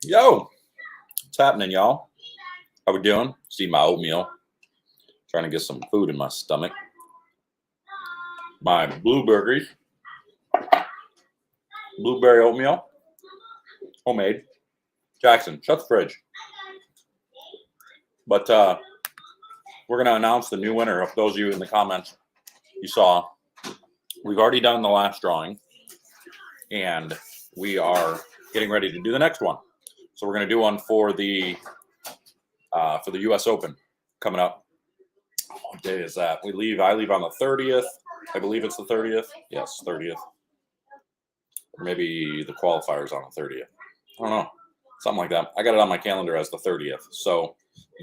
Yo, what's happening, y'all? How we doing? See my oatmeal. Trying to get some food in my stomach. My blueberry oatmeal, homemade. Jackson, shut the fridge. But we're gonna announce the new winner. Of those of you in the comments you saw, we've already done the last drawing, and we are getting ready to do the next one. So we're gonna do one for the U.S. Open coming up. What day is that? I leave on the 30th. I believe it's the 30th. Yes, 30th. Or maybe the qualifier's on the 30th. I don't know. Something like that. I got it on my calendar as the 30th. So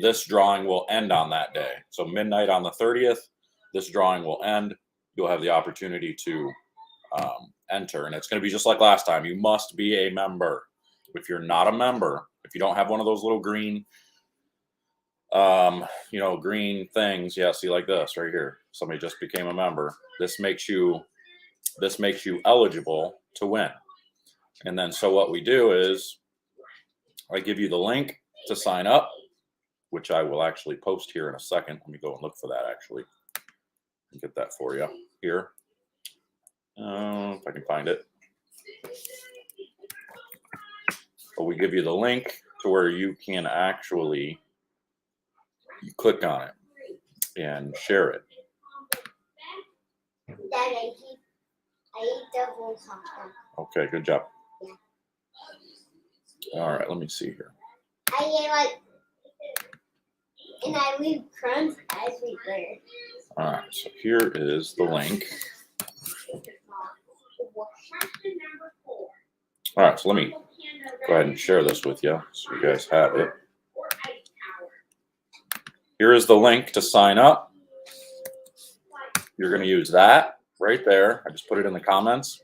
this drawing will end on that day. So midnight on the 30th, this drawing will end. You'll have the opportunity to enter. And it's going to be just like last time. You must be a member. If you're not a member, if you don't have one of those little green green things, yeah, see, like this right here, somebody just became a member. This makes you eligible to win. And then so what we do is I give you the link to sign up, which I will actually post here in a second. Let me go and look for that, actually. Get that for you here. If I can find it. But we give you the link to where you can actually click on it and share it. Dad, I eat double popcorn. Okay, good job. Yeah. All right, let me see here. And I leave crumbs everywhere. All right, so here is the link. All right, so let me go ahead and share this with you so you guys have it. Here is the link to sign up. You're going to use that right there. I just put it in the comments.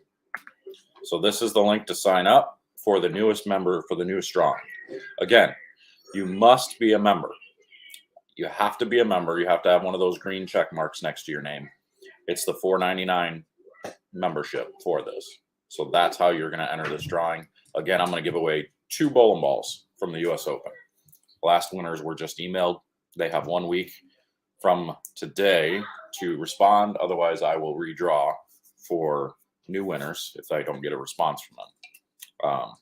So this is the link to sign up for the newest member, for the newest drawing. Again, you must be a member. You have to be a member. You have to have one of those green check marks next to your name. It's the $4.99 membership for this. So that's how you're going to enter this drawing. Again, I'm going to give away 2 bowling balls from the U.S. Open. Last winners were just emailed. They have 1 week from today to respond. Otherwise, I will redraw for new winners if I don't get a response from them.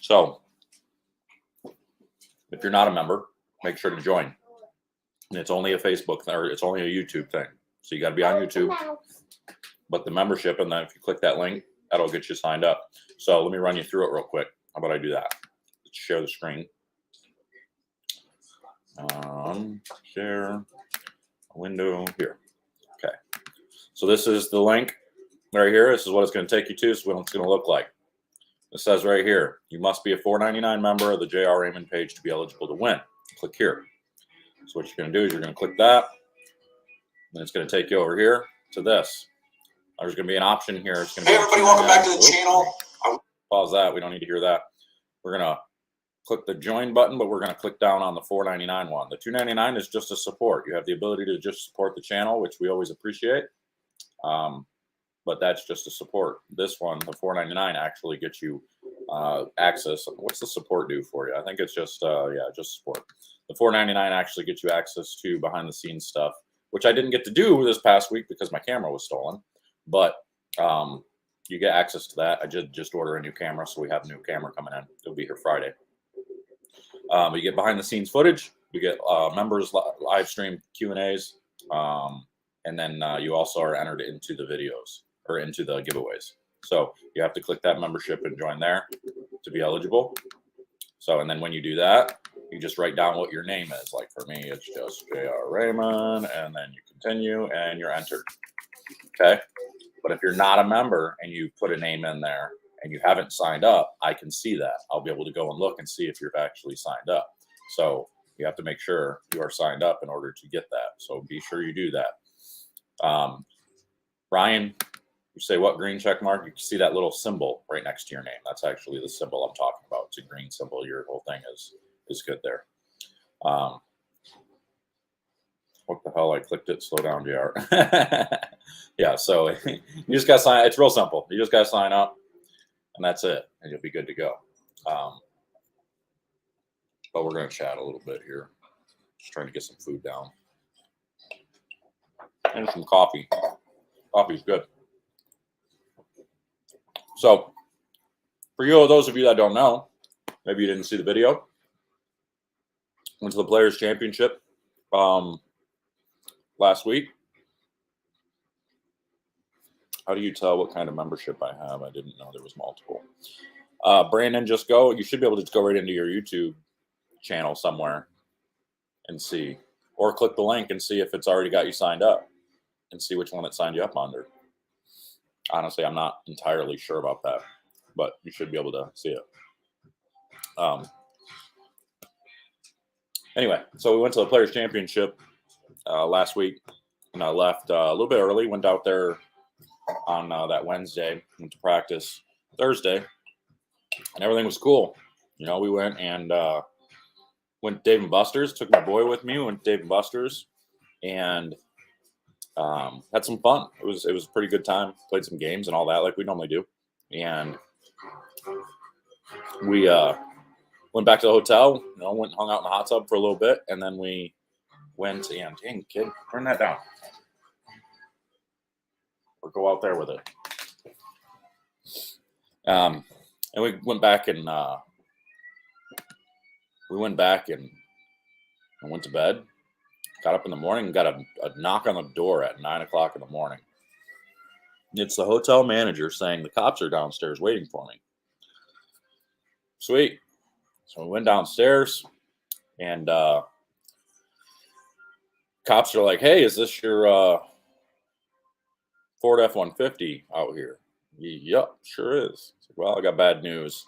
So if you're not a member, make sure to join. And it's only a Facebook or it's only a YouTube thing. So you got to be on YouTube. But the membership, and then if you click that link, that'll get you signed up. So let me run you through it real quick. How about I do that? Let's share the screen. Share window here. Okay. So this is the link right here. This is what it's going to take you to. This is what it's going to look like. It says right here, you must be a $4.99 member of the J.R. Raymond page to be eligible to win. Click here. So what you're going to do is you're going to click that. Then it's going to take you over here to this. There's going to be an option here. It's going to be, hey everybody, welcome back to the channel. Pause that. We don't need to hear that. We're going to click the join button, but we're going to click down on the $4.99 one. The $2.99 is just a support. You have the ability to just support the channel, which we always appreciate. But that's just a support. This one, the $4.99, actually gets you access. What's the support do for you? I think it's just, just support. The $4.99 actually gets you access to behind the scenes stuff, which I didn't get to do this past week because my camera was stolen. But you get access to that. I just order a new camera, so we have a new camera coming in. It'll be here Friday. You get behind the scenes footage. We get members live stream Q&As, and then you also are entered into the videos or into the giveaways. So you have to click that membership and join there to be eligible. So, and then when you do that, you just write down what your name is. Like for me, it's just J.R. Raymond, and then you continue and you're entered. Okay. But if you're not a member and you put a name in there and you haven't signed up, I can see that. I'll be able to go and look and see if you've actually signed up. So you have to make sure you are signed up in order to get that. So be sure you do that. Ryan, you say what green check mark? You can see that little symbol right next to your name. That's actually the symbol I'm talking about. It's a green symbol. Your whole thing is good there. What the hell? I clicked it. Slow down, JR. Yeah, so you just got to sign. It's real simple. You just got to sign up, and that's it, and you'll be good to go. But we're going to chat a little bit here. Just trying to get some food down. And some coffee. Coffee's good. So, for those of you that don't know, maybe you didn't see the video. Went to the Players Championship last week. How do you tell what kind of membership I have? I didn't know there was multiple. Brandon, just go. You should be able to just go right into your YouTube channel somewhere and see. Or click the link and see if it's already got you signed up and see which one it signed you up under. Honestly, I'm not entirely sure about that, but you should be able to see it. Anyway, so we went to the Players Championship last week, and I left a little bit early. Went out there on that Wednesday, went to practice Thursday, and everything was cool. You know, we went and went to Dave & Buster's. Took my boy with me. Went to Dave & Buster's, and had some fun. It was a pretty good time. Played some games and all that, like we normally do, and we went back to the hotel. You know, went and hung out in the hot tub for a little bit, and then we went and dang kid, turn that down, or go out there with it. And we went back and went to bed. Got up in the morning and got a knock on the door at 9 o'clock in the morning. It's the hotel manager saying the cops are downstairs waiting for me. Sweet. So we went downstairs, and cops are like, "Hey, is this your Ford F-150 out here?" Yep, sure is. Like, well, I got bad news.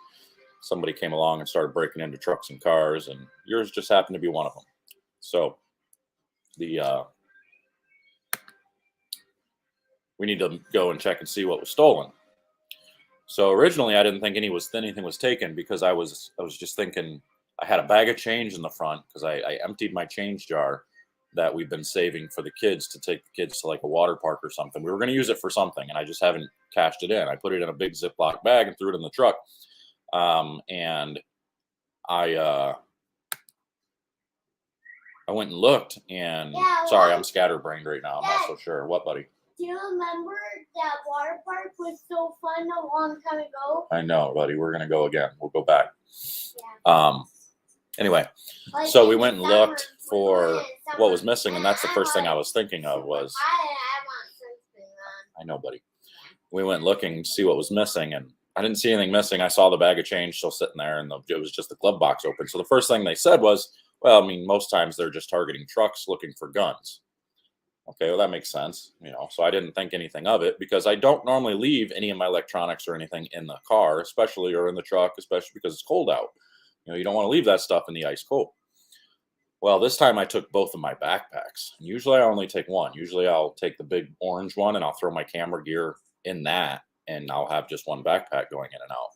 Somebody came along and started breaking into trucks and cars, and yours just happened to be one of them. So we need to go and check and see what was stolen. So originally, I didn't think anything was taken, because I was just thinking I had a bag of change in the front, because I emptied my change jar that we've been saving for the kids, to take the kids to like a water park or something. We were going to use it for something, and I just haven't cashed it in. I put it in a big Ziploc bag and threw it in the truck. And I went and looked, and sorry, I'm scatterbrained right now. I'm not so sure. What, buddy? Do you remember that water park was so fun a long time ago? I know, buddy. We're going to go again. We'll go back. Yeah. Anyway, Like so we in went and summer, looked we for went in summer, what was missing, and that's the I first thing I want- was thinking of was, I want sunscreen on. I know, buddy. We went looking to see what was missing, and I didn't see anything missing. I saw the bag of change still sitting there, and it was just the glove box open. So the first thing they said was, well, I mean, most times they're just targeting trucks looking for guns. Okay, well, that makes sense, you know. So I didn't think anything of it, because I don't normally leave any of my electronics or anything in the car, especially, or in the truck, especially because it's cold out. You know, you don't want to leave that stuff in the ice cold. Well, this time I took both of my backpacks. Usually I only take one. Usually I'll take the big orange one, and I'll throw my camera gear in that, and I'll have just one backpack going in and out.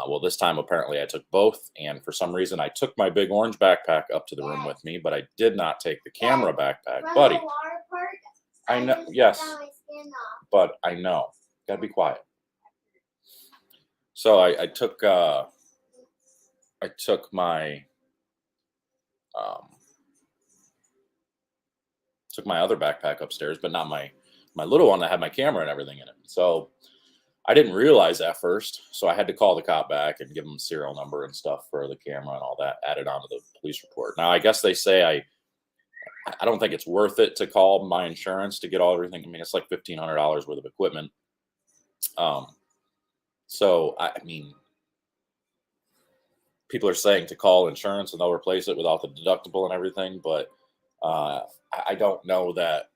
Well, this time apparently I took both, and for some reason I took my big orange backpack up to the room with me, but I did not take the camera backpack. From Buddy, the water park, I know, just yes, got my skin off. but I know. Gotta be quiet. So I took my took my other backpack upstairs, but not my little one that had my camera and everything in it. So I didn't realize that first. So I had to call the cop back and give them the serial number and stuff for the camera and all that added onto the police report. Now, I guess they say I don't think it's worth it to call my insurance to get all everything. I mean, it's like $1,500 worth of equipment. So I mean, people are saying to call insurance and they'll replace it without the deductible and everything, but I don't know that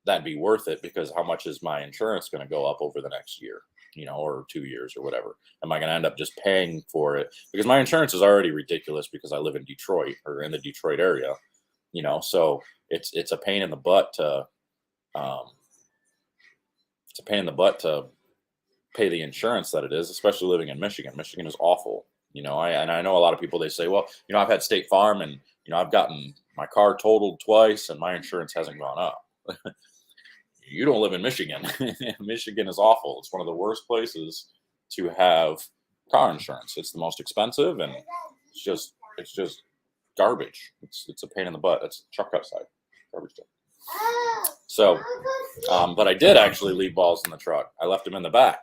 that'd be worth it, because how much is my insurance going to go up over the next year, you know, or 2 years or whatever? Am I going to end up just paying for it? Because my insurance is already ridiculous, because I live in Detroit, or in the Detroit area, you know, so it's a pain in the butt to pay the insurance that it is, especially living in Michigan. Michigan is awful. You know, I know a lot of people, they say, well, you know, I've had State Farm, and You know, I've gotten my car totaled twice and my insurance hasn't gone up. You don't live in Michigan. Michigan is awful. It's one of the worst places to have car insurance. It's the most expensive, and it's just garbage. It's a pain in the butt. It's truck outside, garbage truck. So, but I did actually leave balls in the truck. I left them in the back.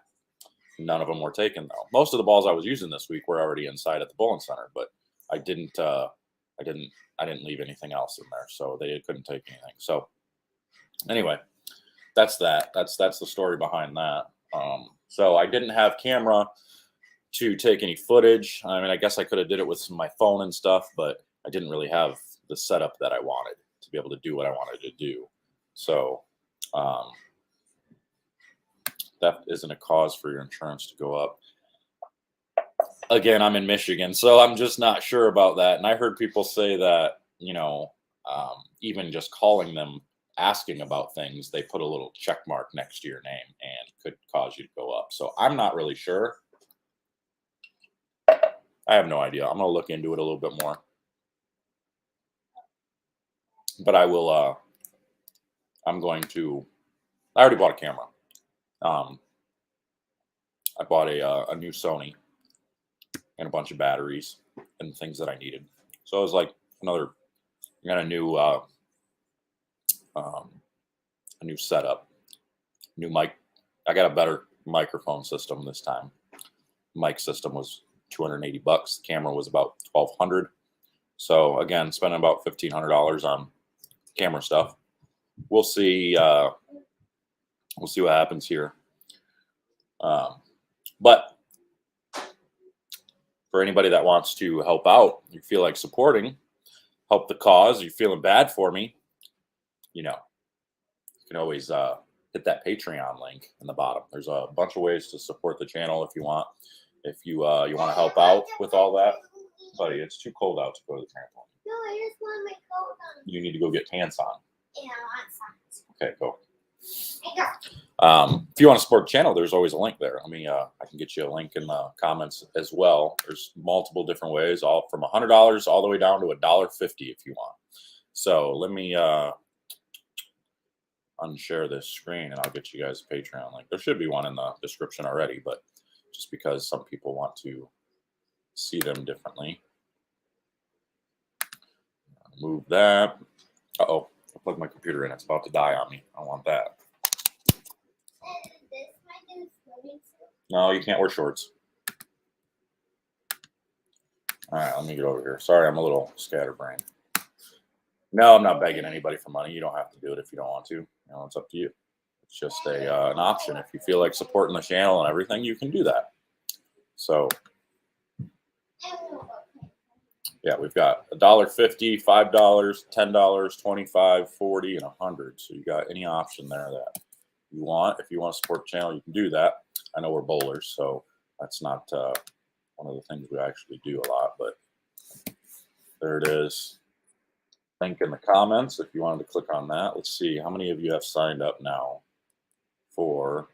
None of them were taken though. Most of the balls I was using this week were already inside at the bowling center, but I didn't leave anything else in there, so they couldn't take anything. So anyway, that's that. That's the story behind that. So I didn't have camera to take any footage. I mean, I guess I could have did it with my phone and stuff, but I didn't really have the setup that I wanted to be able to do what I wanted to do. So that isn't a cause for your insurance to go up. Again, I'm in Michigan, so I'm just not sure about that. And I heard people say that, you know, even just calling them, asking about things, they put a little check mark next to your name and could cause you to go up. So I'm not really sure. I have no idea. I'm going to look into it a little bit more. But I will, I already bought a camera. I bought a new Sony and a bunch of batteries and things that I needed. So it was like I got a new setup, new mic. I got a better microphone system this time. Mic system was $280. The camera was about $1,200. So again, spending about $1,500 on camera stuff. We'll see. We'll see what happens here. But for anybody that wants to help out, you feel like supporting, help the cause, you're feeling bad for me, you know, you can always hit that Patreon link in the bottom. There's a bunch of ways to support the channel if you want. If you want to help out with all that, buddy, it's too cold out to go to the trampoline. No, I just want my coat on. You need to go get pants on. Yeah, I want socks. Okay, go. Hey, girl. If you want to support the channel, there's always a link there. I can get you a link in the comments as well. There's multiple different ways, all from $100 all the way down to $1.50 if you want. So let me unshare this screen and I'll get you guys a Patreon link. There should be one in the description already, but just because some people want to see them differently. Move that. Uh-oh, I plugged my computer in. It's about to die on me. I don't want that. No, you can't wear shorts. All right, let me get over here. Sorry, I'm a little scatterbrained. No, I'm not begging anybody for money. You don't have to do it if you don't want to. You know, it's up to you. It's just an option. If you feel like supporting the channel and everything, you can do that. So, yeah, we've got $1.50, $5, $10, $25, $40, and $100. So you got any option there that you want. If you want to support the channel, you can do that. I know we're bowlers, so that's not one of the things we actually do a lot, but there it is. Link in the comments if you wanted to click on that. Let's see how many of you have signed up now for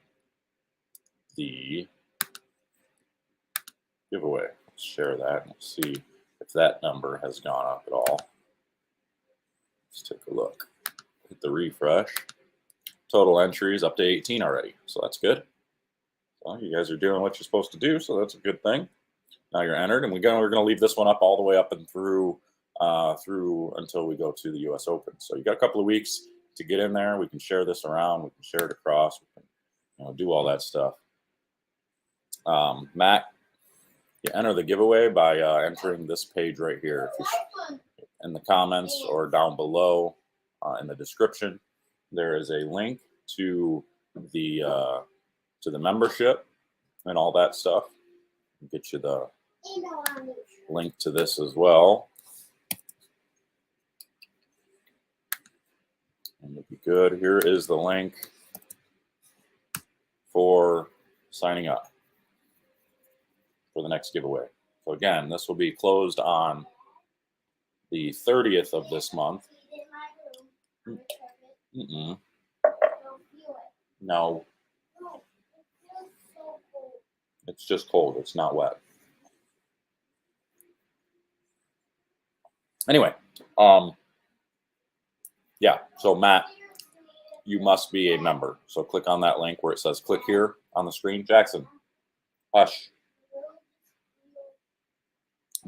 the giveaway. Let's share that and see if that number has gone up at all. Let's take a look. Hit the refresh. Total entries up to 18 already, so that's good. Well, you guys are doing what you're supposed to do, so that's a good thing. Now you're entered, and we're going to leave this one up all the way up and through until we go to the U.S. Open. So you got a couple of weeks to get in there. We can share this around. We can share it across. We can, do all that stuff. Matt, you enter the giveaway by entering this page right here. If you, in the comments or down below in the description, there is a link to the membership and all that stuff. I'll get you the link to this as well. And it'll be good. Here is the link for signing up for the next giveaway. So again, this will be closed on the 30th of this month. No. It's just cold. It's not wet. Anyway, Yeah. So Matt, you must be a member. So click on that link where it says click here on the screen. Jackson, hush.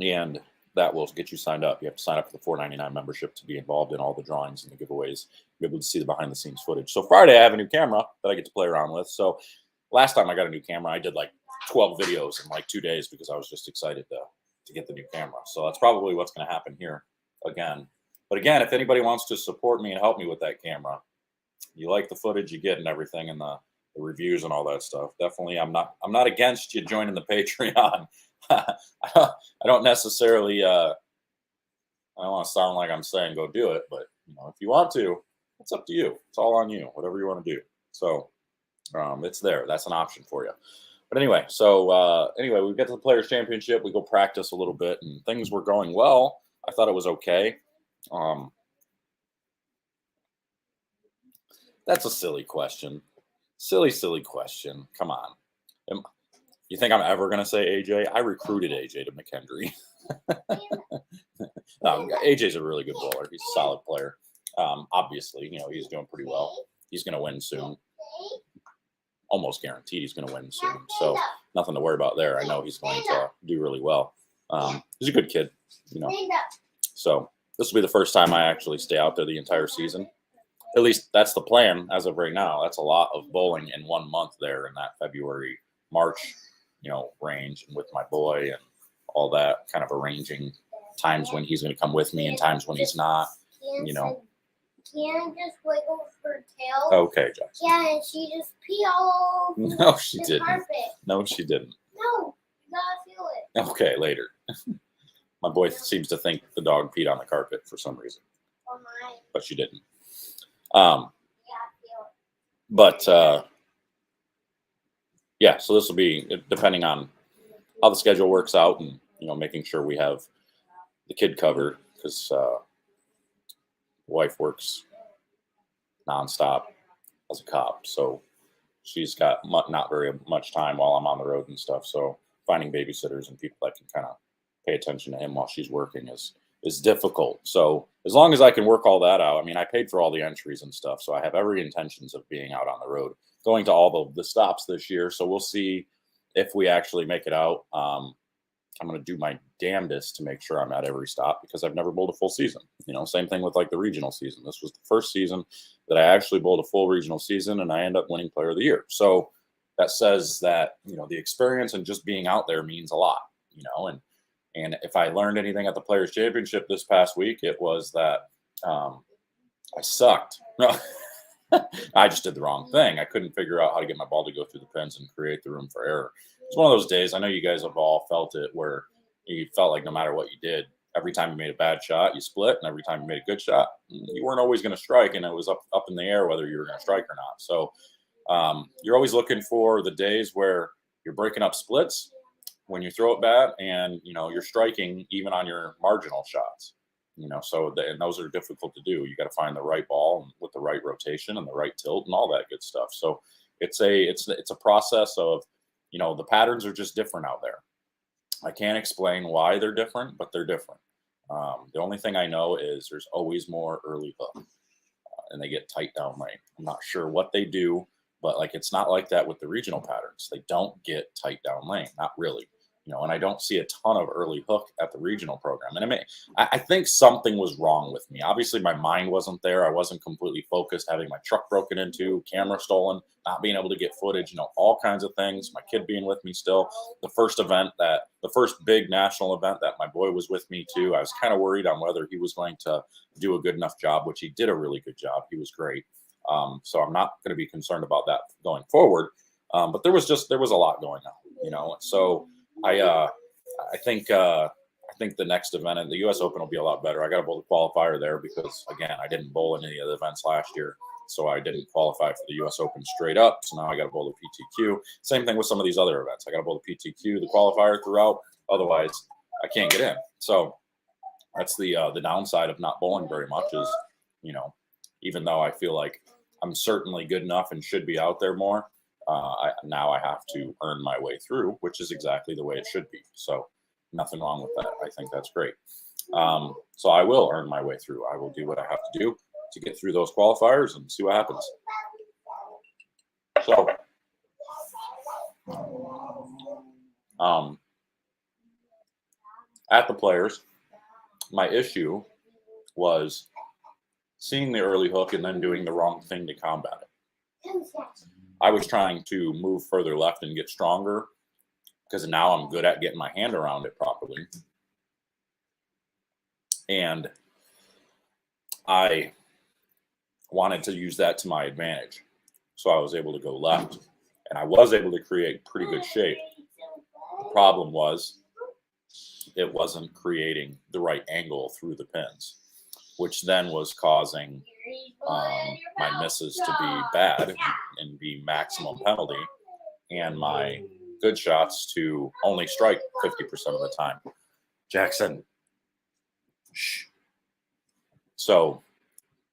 And that will get you signed up. You have to sign up for the $4.99 membership to be involved in all the drawings and the giveaways, be able to see the behind the scenes footage. So Friday, I have a new camera that I get to play around with. So last time I got a new camera, I did like 12 videos in like 2 days because I was just excited to get the new camera. So that's probably what's going to happen here again. But again, if anybody wants to support me and help me with that camera, you like the footage you get and everything and the reviews and all that stuff, definitely I'm not against you joining the Patreon. I don't necessarily I don't want to sound like I'm saying go do it, but if you want to, it's up to you. It's all on you, whatever you want to do. So it's there. That's an option for you. But anyway, so anyway, we get to the Players Championship. We go practice a little bit, and things were going well. I thought it was okay. That's a silly question. Silly question. Come on. You think I'm ever going to say AJ? I recruited AJ to McKendree. No, AJ's a really good bowler. He's a solid player. Obviously, he's doing pretty well. He's going to win soon. Almost guaranteed he's going to win soon. So nothing to worry about there. I know he's going to do really well. He's a good kid, So this will be the first time I actually stay out there the entire season. At least that's the plan as of right now. That's a lot of bowling in 1 month there in that February, March, range, and with my boy and all that, kind of arranging times when he's going to come with me and times when he's not. Can just wiggle her tail. Okay, Jackson. Yeah, and she just pee all over No, she the didn't. carpet. No, she didn't. No, you gotta feel it. Okay, later. My boy seems to think the dog peed on the carpet for some reason, Oh my. but she didn't. Yeah, feel it. But yeah, so this will be depending on how the schedule works out, and making sure we have the kid covered because wife works nonstop as a cop, so she's got not very much time while I'm on the road and stuff. So finding babysitters and people that can kind of pay attention to him while she's working is difficult. So as long as I can work all that out, I mean, I paid for all the entries and stuff, so I have every intentions of being out on the road, going to all the stops this year. So we'll see if we actually make it out. I'm going to do my damnedest to make sure I'm at every stop because I've never bowled a full season. Same thing with like the regional season. This was the first season that I actually bowled a full regional season, and I end up winning Player of the Year. So that says that the experience and just being out there means a lot. And if I learned anything at the Players Championship this past week, it was that I sucked. I just did the wrong thing. I couldn't figure out how to get my ball to go through the pins and create the room for error. It's one of those days. I know you guys have all felt it where you felt like no matter what you did, every time you made a bad shot, you split, and every time you made a good shot, you weren't always going to strike, and it was up in the air whether you were going to strike or not. So you're always looking for the days where you're breaking up splits when you throw it bad, and you're striking even on your marginal shots. So and those are difficult to do. You got to find the right ball with the right rotation and the right tilt and all that good stuff. So it's a process of the patterns are just different out there. I can't explain why they're different, but they're different. The only thing I know is there's always more early hook, and they get tight down lane. I'm not sure what they do, but it's not like that with the regional patterns. They don't get tight down lane, not really. And I don't see a ton of early hook at the regional program. And I think something was wrong with me. Obviously, my mind wasn't there. I wasn't completely focused, having my truck broken into, camera stolen, not being able to get footage, all kinds of things. My kid being with me still. The first big national event that my boy was with me to, I was kind of worried on whether he was going to do a good enough job, which he did a really good job. He was great. So I'm not going to be concerned about that going forward. But there was a lot going on, So I think the next event in the U.S. Open will be a lot better. I got to bowl the qualifier there because, again, I didn't bowl in any of the events last year, so I didn't qualify for the U.S. Open straight up. So now I got to bowl the PTQ. Same thing with some of these other events. I got to bowl the PTQ, the qualifier throughout. Otherwise, I can't get in. So that's the downside of not bowling very much is, even though I feel like I'm certainly good enough and should be out there more, now I have to earn my way through, which is exactly the way it should be. So nothing wrong with that. I think that's great. So I will earn my way through. I will do what I have to do to get through those qualifiers and see what happens. So, at the Players, my issue was seeing the early hook and then doing the wrong thing to combat it. I was trying to move further left and get stronger because now I'm good at getting my hand around it properly. And I wanted to use that to my advantage. So I was able to go left, and I was able to create pretty good shape. The problem was it wasn't creating the right angle through the pins, which then was causing my misses to be bad and be maximum penalty, and my good shots to only strike 50% of the time. Jackson. Shh. So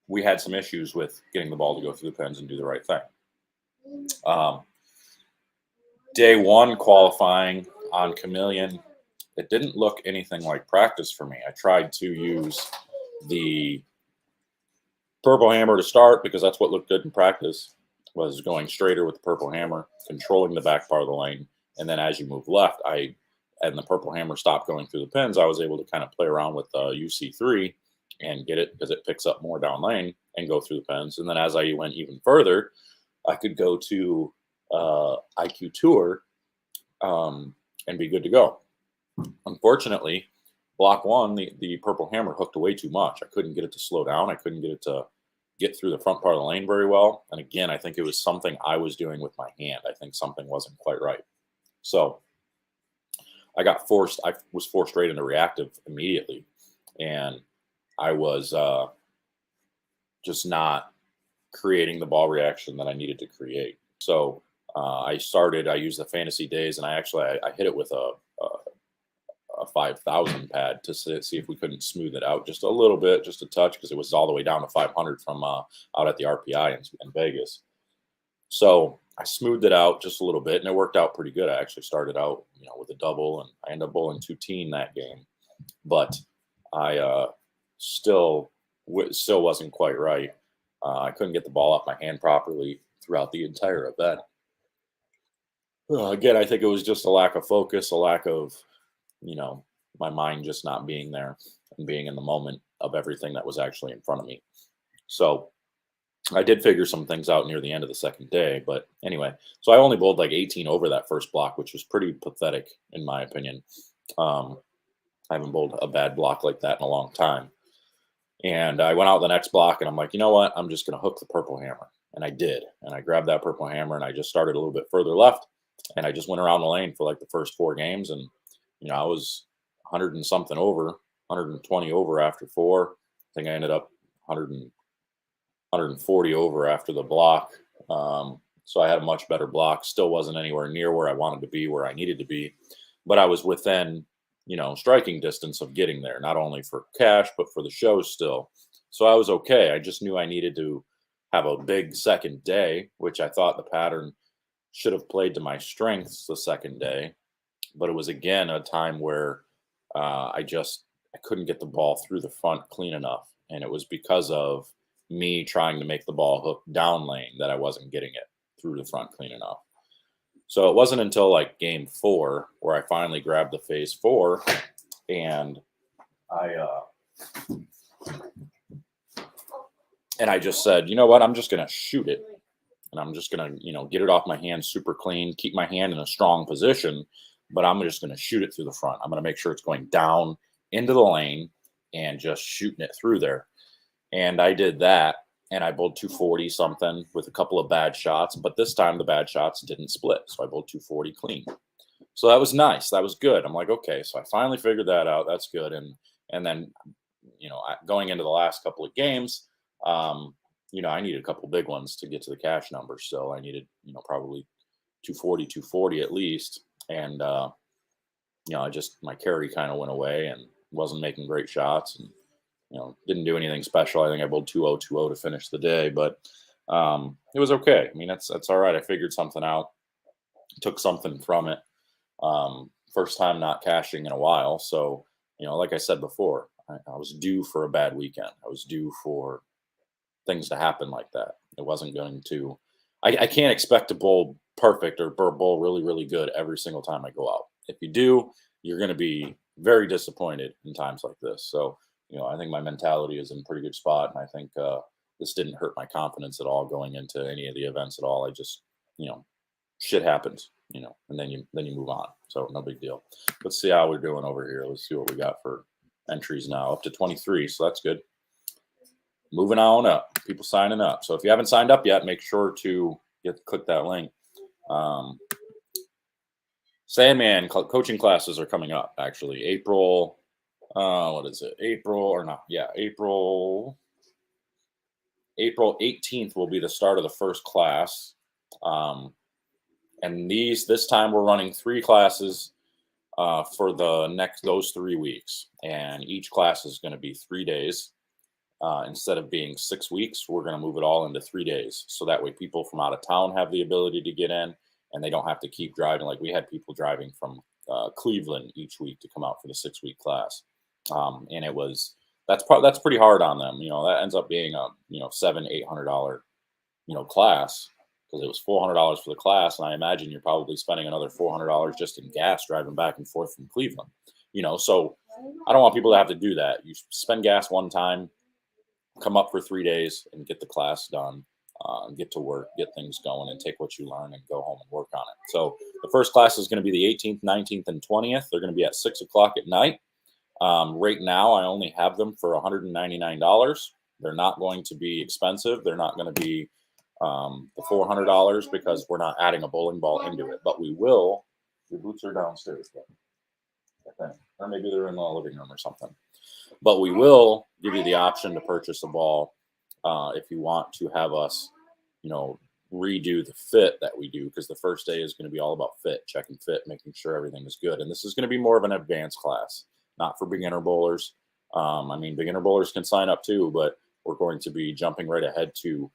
we had some issues with getting the ball to go through the pins and do the right thing. Day one qualifying on Chameleon, it didn't look anything like practice for me. I tried to use the purple hammer to start because that's what looked good in practice, was going straighter with the purple hammer, controlling the back part of the lane. And then as you move left, and the purple hammer stopped going through the pins, I was able to kind of play around with UC3 and get it because it picks up more down lane and go through the pins. And then as I went even further, I could go to IQ Tour and be good to go. Unfortunately, block one, the purple hammer hooked way too much. I couldn't get it to slow down. I couldn't get it to get through the front part of the lane very well. And again, I think it was something I was doing with my hand. I think something wasn't quite right. So I was forced right into reactive immediately. And I was just not creating the ball reaction that I needed to create. So I used the Fantasy Days, and I hit it with a 5,000 pad to see if we couldn't smooth it out just a little bit, just a touch, because it was all the way down to 500 from out at the RPI in Vegas. So I smoothed it out just a little bit, and it worked out pretty good. I actually started out, with a double, and I ended up bowling 2-teen that game, but I still wasn't quite right. I couldn't get the ball off my hand properly throughout the entire event. Again, I think it was just a lack of focus, a lack of, my mind just not being there and being in the moment of everything that was actually in front of me. So I did figure some things out near the end of the second day. But anyway, so I only bowled like 18 over that first block, which was pretty pathetic in my opinion. I haven't bowled a bad block like that in a long time. And I went out the next block, and I'm like, you know what? I'm just going to hook the purple hammer. And I did. And I grabbed that purple hammer, and I just started a little bit further left. And I just went around the lane for like the first 4 games. And, I was 100 and something over, 120 over after 4. I think I ended up 140 over after the block. So I had a much better block. Still wasn't anywhere near where I wanted to be, where I needed to be. But I was within, striking distance of getting there, not only for cash, but for the show still. So I was okay. I just knew I needed to have a big second day, which I thought the pattern should have played to my strengths the second day. But it was, again, a time where I couldn't get the ball through the front clean enough. And it was because of me trying to make the ball hook down lane that I wasn't getting it through the front clean enough. So it wasn't until like game 4 where I finally grabbed the phase 4, and I just said, you know what, I'm just going to shoot it. And I'm just going to, get it off my hand super clean, keep my hand in a strong position, but I'm just going to shoot it through the front. I'm going to make sure it's going down into the lane and just shooting it through there. And I did that, and I bowled 240 something with a couple of bad shots, but this time the bad shots didn't split. So I bowled 240 clean. So that was nice. That was good. I'm like, okay, so I finally figured that out. That's good. And then, going into the last couple of games, I needed a couple big ones to get to the cash number. So I needed, probably 240 at least. And, my carry kind of went away and wasn't making great shots, and, didn't do anything special. I think I bowled 2-0 to finish the day, but it was okay. I mean, that's all right. I figured something out, took something from it. First time not cashing in a while. So, like I said before, I was due for a bad weekend. I was due for things to happen like that. It wasn't going to. I can't expect to bowl perfect or bowl really, really good every single time I go out. If you do, you're going to be very disappointed in times like this. So, I think my mentality is in a pretty good spot, and I think this didn't hurt my confidence at all going into any of the events at all. I just, you know, shit happens, and then you move on. So no big deal. Let's see how we're doing over here. Let's see what we got for entries now. Up to 23, so that's good. Moving on up, people signing up. So if you haven't signed up yet, make sure to click that link. Sandman coaching classes are coming up. Actually, April. What is it? April 18th will be the start of the first class. And this time we're running 3 classes for those 3 weeks, and each class is going to be 3 days. Instead of being 6 weeks, we're going to move it all into 3 days. So that way people from out of town have the ability to get in, and they don't have to keep driving. Like we had people driving from Cleveland each week to come out for the 6-week class. And that's pretty hard on them. That ends up being a, $700-800, class, because it was $400 for the class. And I imagine you're probably spending another $400 just in gas driving back and forth from Cleveland, so I don't want people to have to do that. You spend gas one time, come up for 3 days and get the class done, get to work, get things going, and take what you learn and go home and work on it. So the first class is going to be the 18th, 19th, and 20th. They're going to be at 6 o'clock at night. Right now, I only have them for $199. They're not going to be expensive. They're not going to be the $400 because we're not adding a bowling ball into it. But we will. Your boots are downstairs, I think. Or maybe they're in the living room or something. But we will give you the option to purchase a ball if you want to have us, redo the fit that we do, because the first day is going to be all about fit, checking fit, making sure everything is good. And this is going to be more of an advanced class, not for beginner bowlers. Beginner bowlers can sign up too, but we're going to be jumping right ahead to,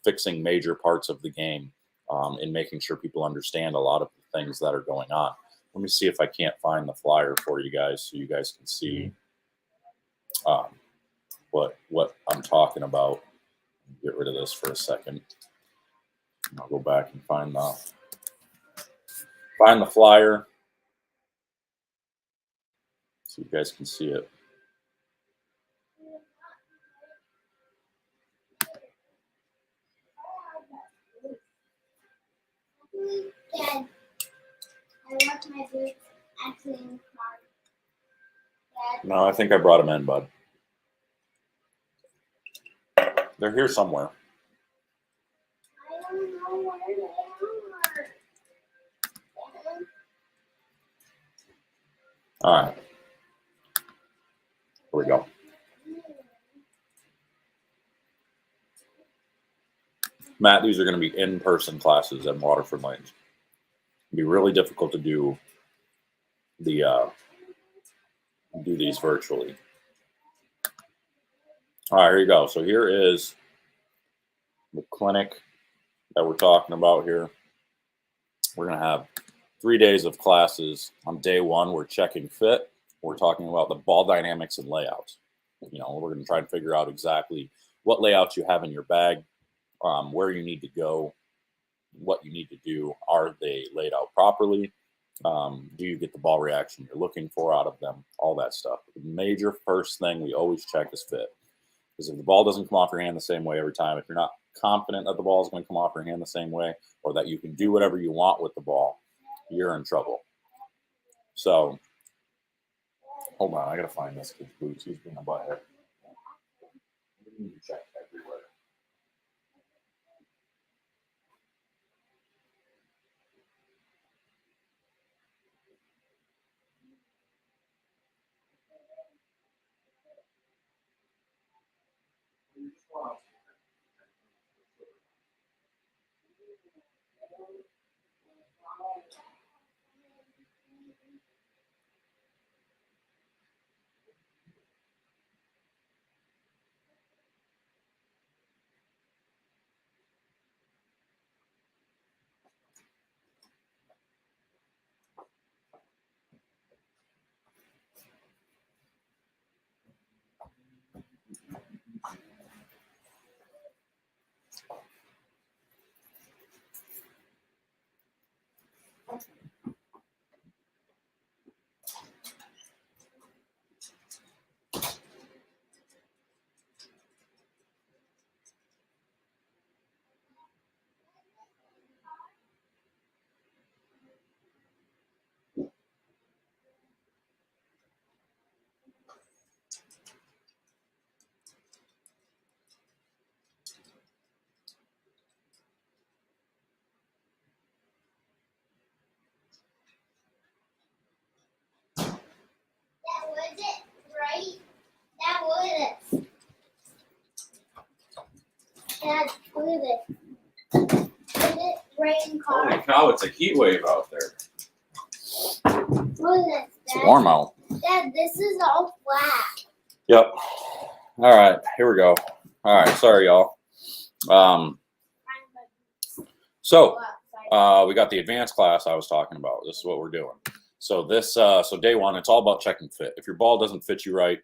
fixing major parts of the game and making sure people understand a lot of the things that are going on. Let me see if I can't find the flyer for you guys so you guys can see what I'm talking about. Get rid of this for a second. I'll go back and find the flyer so you guys can see it. Dad, I left my boots actually in the car. Dad. No, I think I brought them in, bud. They're here somewhere. I don't know where they are. All right. Here we go. Matt, these are going to be in-person classes at Waterford Lanes. It'd be really difficult to do these virtually. All right, here you go. So here is the clinic that we're talking about here. We're going to have 3 days of classes. On day 1, we're checking fit. We're talking about the ball dynamics and layouts. We're going to try and figure out exactly what layouts you have in your bag, where you need to go, what you need to do. Are they laid out properly? Do you get the ball reaction you're looking for out of them? All that stuff. The major first thing we always check is fit. Because if the ball doesn't come off your hand the same way every time, if you're not confident that the ball is going to come off your hand the same way, or that you can do whatever you want with the ball, you're in trouble. So, hold on, I got to find this kid's boots. He's being a butthead. We need to check everywhere. at this. Is it rain car? Holy cow, it's a heat wave out there. Look at this, It's Dad. warm out. Dad, this is all flat. Yep. All right, here we go. All right, sorry, y'all. So we got the advanced class I was talking about. This is what we're doing. So this, so day one, it's all about checking fit. If your ball doesn't fit you right,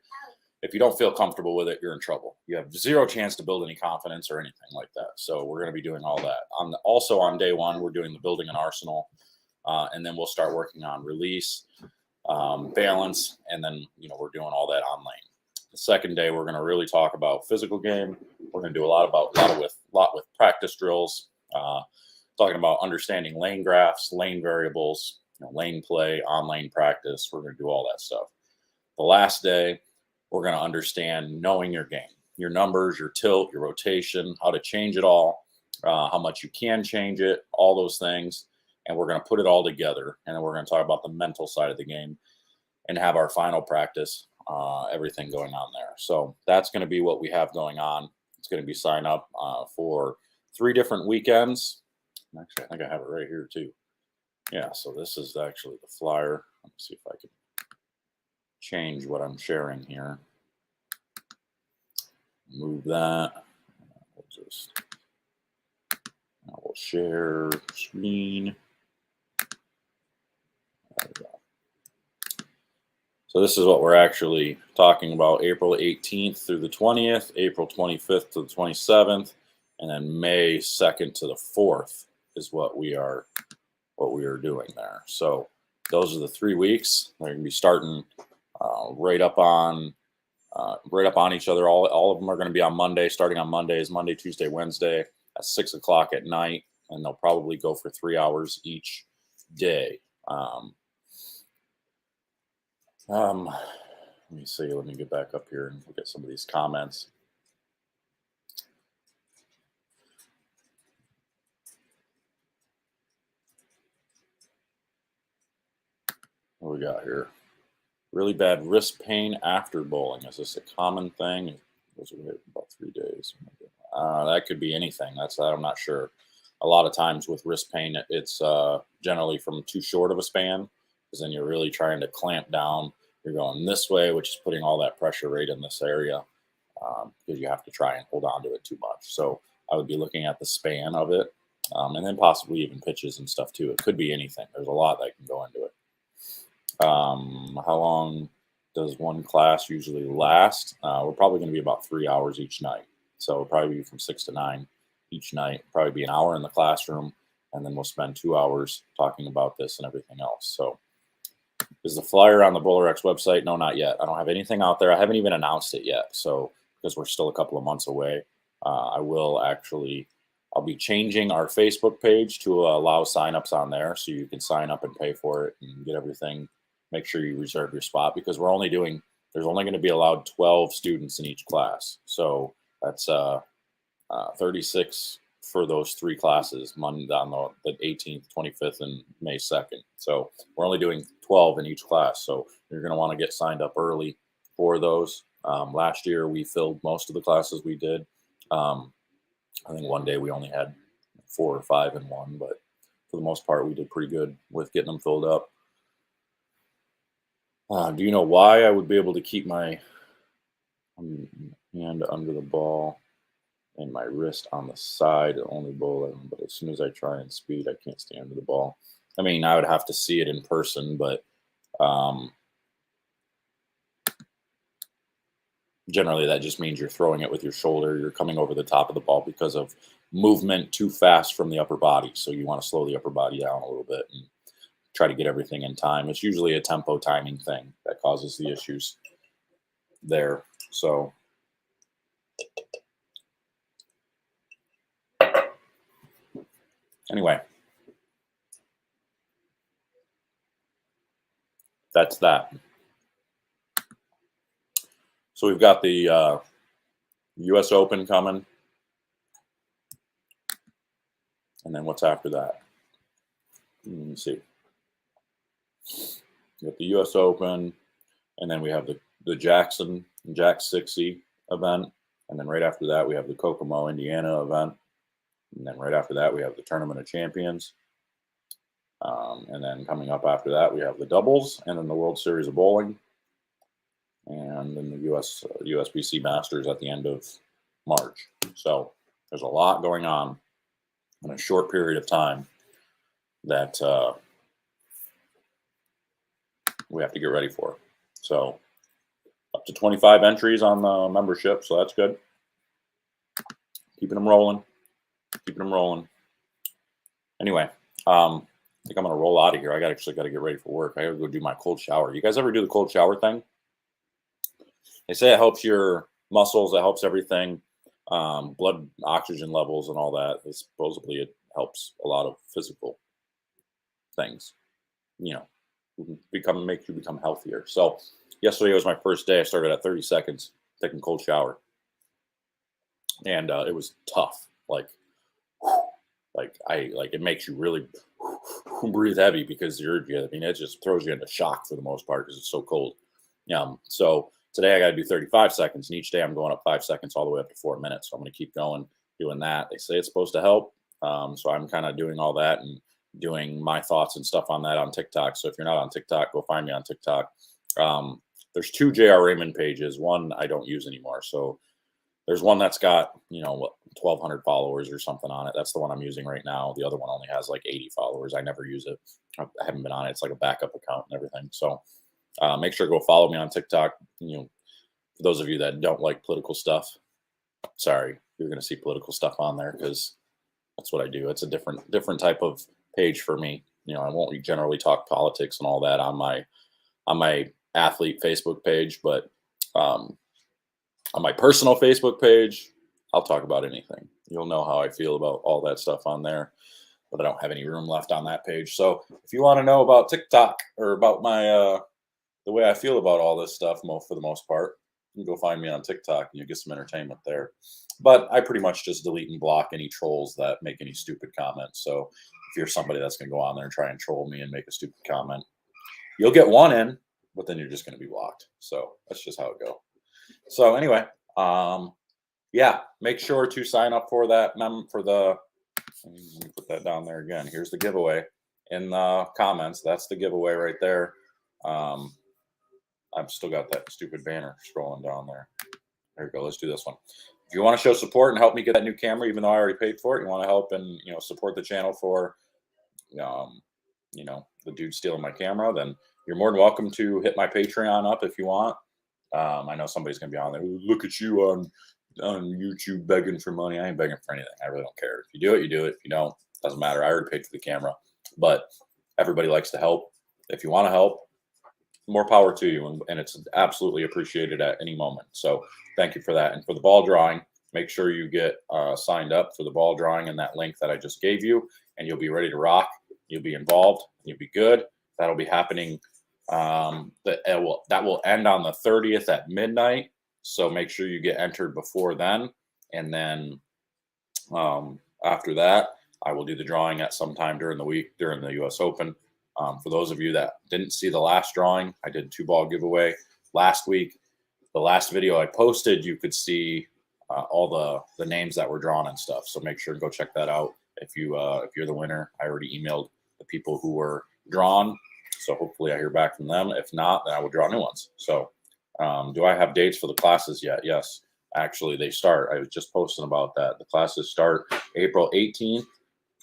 if you don't feel comfortable with it, you're in trouble. You have zero chance to build any confidence or anything like that. So we're going to be doing all that. Also on day one, we're doing the building an arsenal, and then we'll start working on release, balance, and then we're doing all that on lane. The second day, we're going to really talk about physical game. We're going to do a lot with practice drills, talking about understanding lane graphs, lane variables, lane play, on lane practice. We're going to do all that stuff. The last day, we're going to understand knowing your game, your numbers, your tilt, your rotation, how to change it all, how much you can change it, all those things. And we're going to put it all together. And then we're going to talk about the mental side of the game and have our final practice, everything going on there. So that's going to be what we have going on. It's going to be sign up for 3 different weekends. Actually, I think I have it right here too. Yeah, so this is actually the flyer. Let me see if I can change what I'm sharing here. Move that. We'll share screen. There we go. So this is what we're actually talking about: April 18th through the 20th, April 25th to the 27th, and then May 2nd to the 4th is what we are doing there. So those are the 3 weeks. They're going to be starting right up on each other. All of them are going to be on Monday. Starting on Mondays, Monday, Tuesday, Wednesday at 6 o'clock at night, and they'll probably go for 3 hours each day. Let me see. Let me get back up here and look at some of these comments. What we got here? Really bad wrist pain after bowling. Is this a common thing? It was about 3 days. That could be anything. I'm not sure. A lot of times with wrist pain, it's generally from too short of a span, because then you're really trying to clamp down. You're going this way, which is putting all that pressure right in this area, because you have to try and hold on to it too much. So I would be looking at the span of it, and then possibly even pitches and stuff too. It could be anything. There's a lot that can go into it. How long does one class usually last? We're probably going to be about 3 hours each night. So it'll probably be from 6 to 9 each night. Probably be an hour in the classroom, and then we'll spend 2 hours talking about this and everything else. So is the flyer on the BowlerX website? No, not yet. I don't have anything out there. I haven't even announced it yet. So because we're still a couple of months away, I'll be changing our Facebook page to allow signups on there, so you can sign up and pay for it and get everything. Make sure you reserve your spot, because there's only going to be allowed 12 students in each class. So that's 36 for those 3 classes, Monday on the 18th, 25th, and May 2nd. So we're only doing 12 in each class. So you're going to want to get signed up early for those. Last year, we filled most of the classes we did. I think one day we only had 4 or 5 in one, but for the most part, we did pretty good with getting them filled up. Do you know why I would be able to keep my hand under the ball and my wrist on the side, only bowling, but as soon as I try and speed, I can't stay under the ball? I mean, I would have to see it in person, but generally that just means you're throwing it with your shoulder. You're coming over the top of the ball because of movement too fast from the upper body. So you want to slow the upper body down a little bit and try to get everything in time. It's usually a tempo timing thing that causes the issues there. So anyway, that's that. So we've got the US Open coming. And then what's after that? Let me see. We got the US Open, and then we have the Jack 60 event. And then right after that, we have the Kokomo, Indiana event. And then right after that, we have the Tournament of Champions. And then coming up after that, we have the doubles and then the World Series of Bowling. And then the USBC Masters at the end of March. So there's a lot going on in a short period of time that we have to get ready for. So up to 25 entries on the membership, so that's good. Keeping them rolling. Anyway, I think I'm gonna roll out of here. I actually got to get ready for work. I gotta go do my cold shower. You guys ever do the cold shower thing? They say it helps your muscles, it helps everything, blood oxygen levels and all that. Supposedly it helps a lot of physical things, you know, makes you become healthier. So yesterday was my first day. I started at 30 seconds taking a cold shower, and it was tough. Like it makes you really breathe heavy because it just throws you into shock for the most part because it's so cold. So today I got to do 35 seconds, and each day I'm going up 5 seconds all the way up to 4 minutes. So I'm going to keep going doing that. They say it's supposed to help. So I'm kind of doing all that and doing my thoughts and stuff on that on TikTok. So if you're not on TikTok, go find me on TikTok. There's 2 J.R. Raymond pages. One I don't use anymore. So there's one that's got, 1,200 followers or something on it. That's the one I'm using right now. The other one only has like 80 followers. I never use it. I haven't been on it. It's like a backup account and everything. So make sure to go follow me on TikTok. For those of you that don't like political stuff, sorry, you're going to see political stuff on there because that's what I do. It's a different type of page for me. I won't generally talk politics and all that on my athlete Facebook page, but on my personal Facebook page, I'll talk about anything. You'll know how I feel about all that stuff on there, but I don't have any room left on that page. So if you want to know about TikTok or about my the way I feel about all this stuff, for the most part, you can go find me on TikTok and you get some entertainment there. But I pretty much just delete and block any trolls that make any stupid comments. So if you're somebody that's going to go on there and try and troll me and make a stupid comment, you'll get one in, but then you're just going to be blocked. So that's just how it goes. So anyway, yeah, make sure to sign up for that. Let me put that down there again. Here's the giveaway in the comments. That's the giveaway right there. I've still got that stupid banner scrolling down there. There we go. Let's do this one. If you want to show support and help me get that new camera, even though I already paid for it, you want to help and support the channel for the dude stealing my camera, then you're more than welcome to hit my Patreon up if you want. I know somebody's gonna be on there. Look at you on YouTube begging for money. I ain't begging for anything. I really don't care. If you do it, you do it. If you don't, doesn't matter. I already paid for the camera. But everybody likes to help. If you want to help, more power to you, and it's absolutely appreciated at any moment. So thank you for that. And for the ball drawing, make sure you get signed up for the ball drawing in that link that I just gave you, and you'll be ready to rock. You'll be involved. You'll be good. That'll be happening. That will end on the 30th at midnight. So make sure you get entered before then. And then after that, I will do the drawing at some time during the week during the U.S. Open. For those of you that didn't see the last drawing, I did 2-ball giveaway last week. The last video I posted, you could see all the names that were drawn and stuff. So make sure to go check that out. If you're the winner, I already emailed the people who were drawn. So hopefully I hear back from them. If not, then I will draw new ones. So do I have dates for the classes yet? Yes. Actually, they start. I was just posting about that. The classes start April 18th.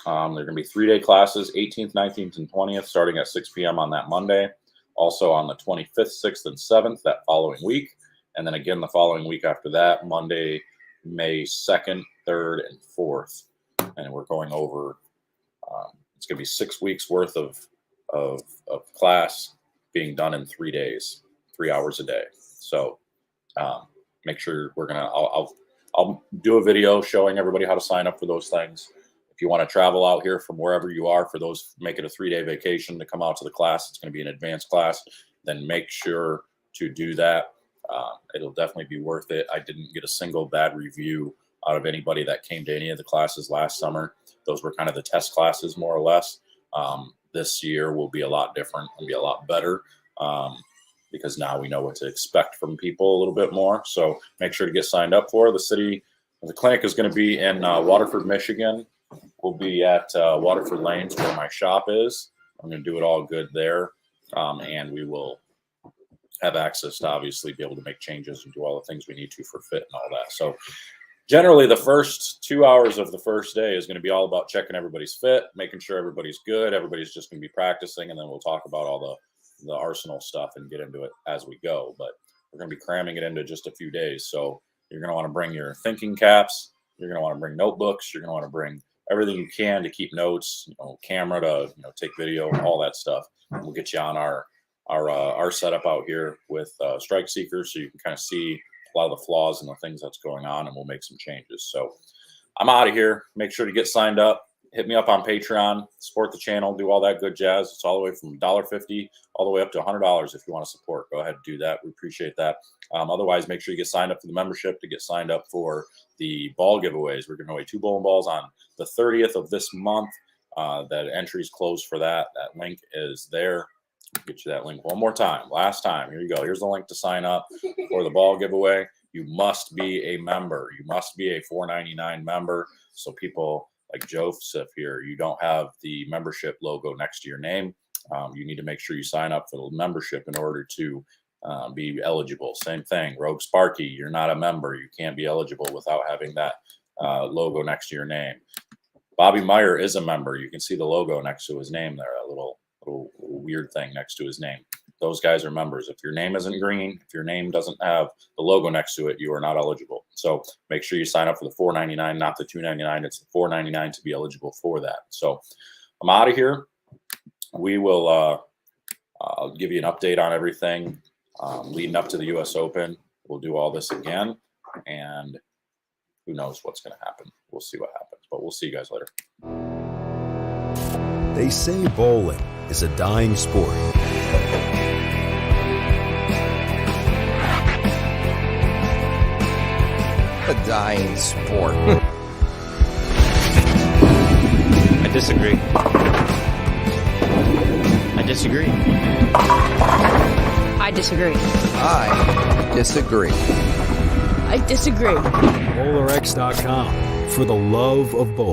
They're going to be 3-day classes, 18th, 19th, and 20th, starting at 6 p.m. on that Monday. Also on the 25th, 6th, and 7th that following week. And then again the following week after that, Monday, May 2nd, 3rd, and 4th. And we're going over, it's going to be 6 weeks worth of class being done in 3 days, 3 hours a day. So make sure I'll do a video showing everybody how to sign up for those things. If you want to travel out here from wherever you are, for those, make it a 3-day vacation to come out to the class. It's going to be an advanced class. Then make sure to do that. It'll definitely be worth it. I didn't get a single bad review out of anybody that came to any of the classes last summer. Those were kind of the test classes, more or less. This year will be a lot different and be a lot better because now we know what to expect from people a little bit more. So make sure to get signed up for the clinic is going to be in Waterford, Michigan, We'll be at Waterford Lanes where my shop is. I'm going to do it all good there. And we will have access to obviously be able to make changes and do all the things we need to for fit and all that. So generally the first 2 hours of the first day is going to be all about checking everybody's fit, making sure everybody's good. Everybody's just going to be practicing, and then we'll talk about all the arsenal stuff and get into it as we go. But we're going to be cramming it into just a few days. So you're going to want to bring your thinking caps. You're going to want to bring notebooks. You're going to want to bring everything you can to keep notes, camera to, take video, all that stuff. And we'll get you on our setup out here with Strike Seekers, so you can kind of see a lot of the flaws and the things that's going on, and we'll make some changes. So I'm out of here. Make sure to get signed up. Hit me up on Patreon, support the channel, do all that good jazz. It's all the way from $1.50 all the way up to $100 if you want to support. Go ahead and do that. We appreciate that. Otherwise, make sure you get signed up for the membership to get signed up for the ball giveaways. We're giving away 2 bowling balls on the 30th of this month. That entry's closed for that. That link is there. I'll get you that link one more time. Last time. Here you go. Here's the link to sign up for the ball giveaway. You must be a member. You must be a $4.99 member. So people like Joseph here, you don't have the membership logo next to your name. You need to make sure you sign up for the membership in order to be eligible. Same thing. Rogue Sparky, you're not a member. You can't be eligible without having that logo next to your name. Bobby Meyer is a member. You can see the logo next to his name there, a little weird thing next to his name. Those guys are members. If your name isn't green, if your name doesn't have the logo next to it, you are not eligible. So make sure you sign up for the $4.99, not the $2.99. It's the $4.99 to be eligible for that. So I'm out of here. We will I'll give you an update on everything leading up to the U.S. Open. We'll do all this again, and who knows what's going to happen. We'll see what happens, but we'll see you guys later. They say bowling is a dying sport. A dying sport. I disagree. I disagree. I disagree. I disagree. I disagree. BowlerX.com for the love of bowling.